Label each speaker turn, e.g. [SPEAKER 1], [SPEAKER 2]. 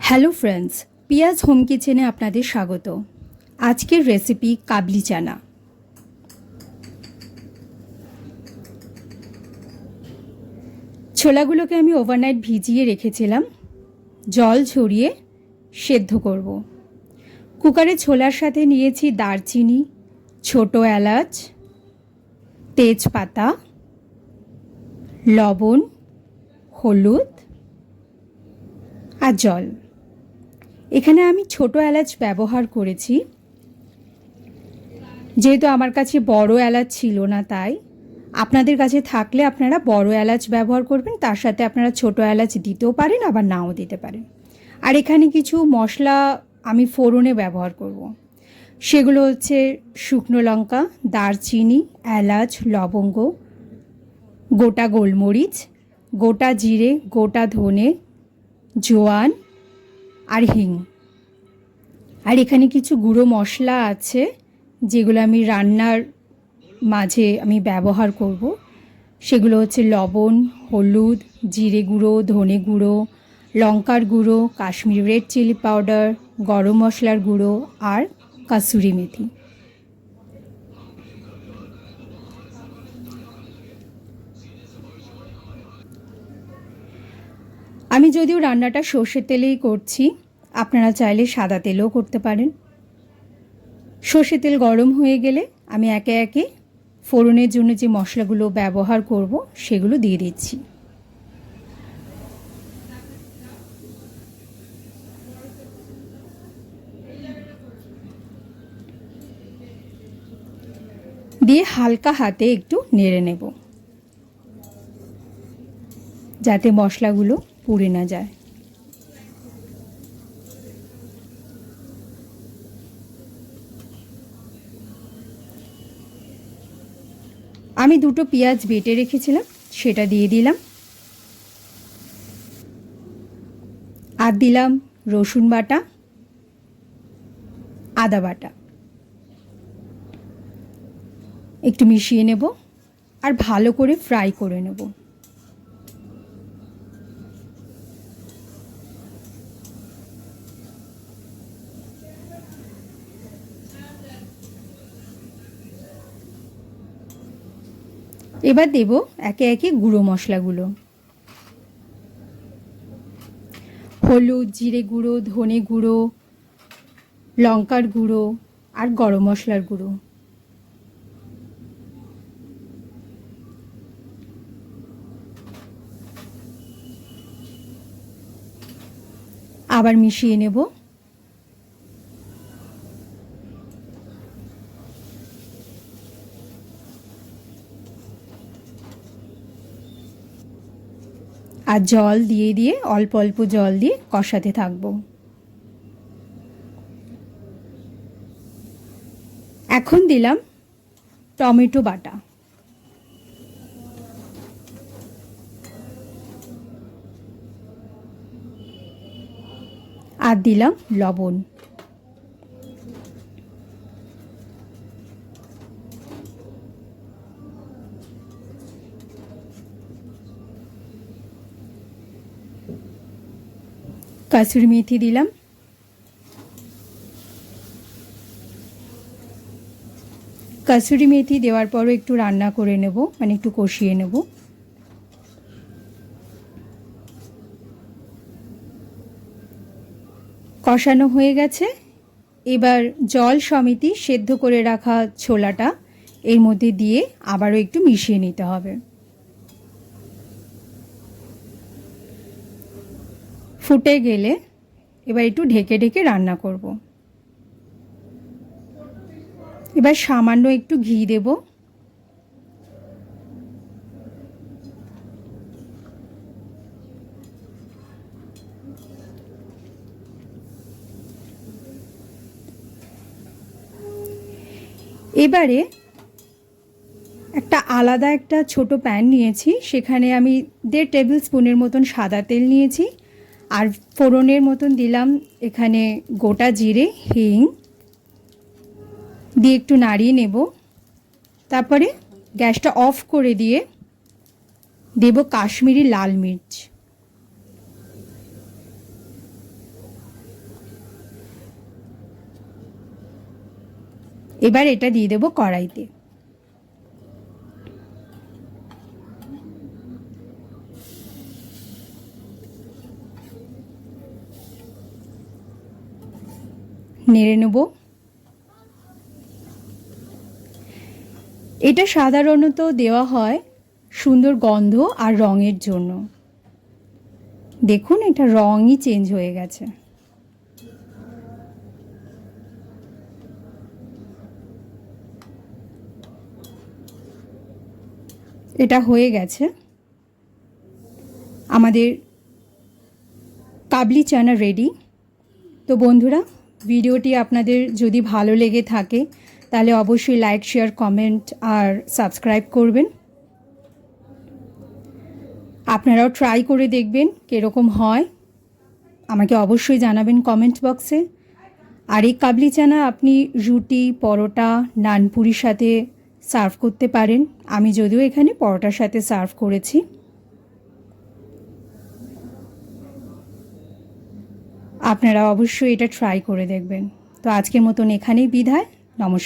[SPEAKER 1] Hello friends, পিয়াজ home কিচেনে আপনাদের স্বাগত। আজকের রেসিপি কাবলি চানা। ছোলাগুলোকে আমি ওভারনাইট ভিজিয়ে রেখেছিলাম, জল ঝরিয়ে সেদ্ধ করব। কুকারে ছোলার সাথে নিয়েছি দারচিনি, ছোট এলাচ, তেজপাতা, লবণ, হলুদ আর জল। এখানে আমি ছোট এলাচ ব্যবহার করেছি, যেহেতু আমার কাছে বড় এলাচ ছিল না, তাই আপনাদের কাছে থাকলে আপনারা বড় এলাচ ব্যবহার করবেন। তার সাথে আপনারা ছোট এলাচ দিতেও পারেন, আবার নাও দিতে পারেন। আর এখানে কিছু মশলা আমি ফোড়নে ব্যবহার করব। সেগুলো হচ্ছে শুকনো লঙ্কা, দারচিনি, এলাচ, লবঙ্গ, গোটা গোলমরিচ, গোটা জিরে, গোটা ধনে, জোয়ান আর হিং। আর এখানে কিছু গুঁড়ো মশলা আছে যেগুলো আমি রান্নার মাঝে আমি ব্যবহার করব। সেগুলো হচ্ছে লবণ, হলুদ, জিরে গুঁড়ো, ধনে গুঁড়ো, লঙ্কার গুঁড়ো, কাশ্মীরি রেড চিলি পাউডার, গরম মশলার গুঁড়ো আর কাসুরি মেথি। আমি যদিও রান্নাটা সর্ষের তেলেই করছি, আপনারা চাইলে সাদা তেলেও করতে পারেন। সর্ষের তেল গরম হয়ে গেলে আমি একে একে ফোড়নের জন্য যে মশলাগুলো ব্যবহার করব সেগুলো দিয়ে দিচ্ছি। দিয়ে হালকা হাতে একটু নেড়ে নেব, যাতে মশলাগুলো পুড়ে না যায়। আমি দুটো পেঁয়াজ বেটে রেখেছিলাম, সেটা দিয়ে দিলাম। আর দিলাম রসুন বাটা, আদা বাটা। একটু মিশিয়ে নেব আর ভালো করে ফ্রাই করে নেব। এবার দেব একে একে গুঁড়ো মশলাগুলো। হলুদ, জিরে গুঁড়ো, ধনে গুঁড়ো, লঙ্কার গুঁড়ো আর গরম মশলার গুঁড়ো। আবার মিশিয়ে নেব। আর জল দিয়ে দিয়ে অল্প অল্প জল দিয়ে কষাতে থাকবো। এখন দিলাম টমেটো বাটা, আর দিলাম লবণ। কাসুরি মেথি দিলাম। কাসুরি মেথি দেওয়ার পরও একটু রান্না করে নেব, মানে একটু কষিয়ে নেব। কষানো হয়ে গেছে। এবার জল সমেত সেদ্ধ করে রাখা ছোলাটা এর মধ্যে দিয়ে আবারও একটু মিশিয়ে নিতে হবে। ফুটে গেলে এবার একটু ঢেকে ঢেকে রান্না করব। এবার সামান্য একটু ঘি দেব। এবারে আলাদা একটা ছোট প্যান নিয়েছি, সেখানে আমি 1.5 টেবিল স্পুনের মতন সাদা তেল নিয়েছি। আর ফোড়নের মতন দিলাম এখানে গোটা জিরে, হিং দিয়ে একটু নাড়িয়ে নেব। তারপরে গ্যাসটা অফ করে দিয়ে দেব কাশ্মীরি লাল মির্চ। এবার এটা দিয়ে দেবো কড়াইতে। নেড়ে নেব। এটা সাধারণত দেওয়া হয় সুন্দর গন্ধ আর রঙের জন্য। দেখুন এটা রঙই চেঞ্জ হয়ে গেছে। এটা হয়ে গেছে। আমাদের কাবলি চানা রেডি। তো বন্ধুরা, ভিডিওটি আপনাদের যদি ভালো লেগে থাকে তাহলে অবশ্যই লাইক, শেয়ার, কমেন্ট আর সাবস্ক্রাইব করবেন। আপনারাও ট্রাই করে দেখবেন কীরকম হয়, আমাকে অবশ্যই জানাবেন কমেন্ট বক্সে। আর এই কাবলি চানা আপনি রুটি, পরোটা, নানপুরির সাথে সার্ভ করতে পারেন। আমি যদিও এখানে পরোটার সাথে সার্ভ করেছি। আপনারা অবশ্যই এটা ট্রাই করে দেখবেন। তো আজকের মতন এখানেই বিদায়। নমস্কার।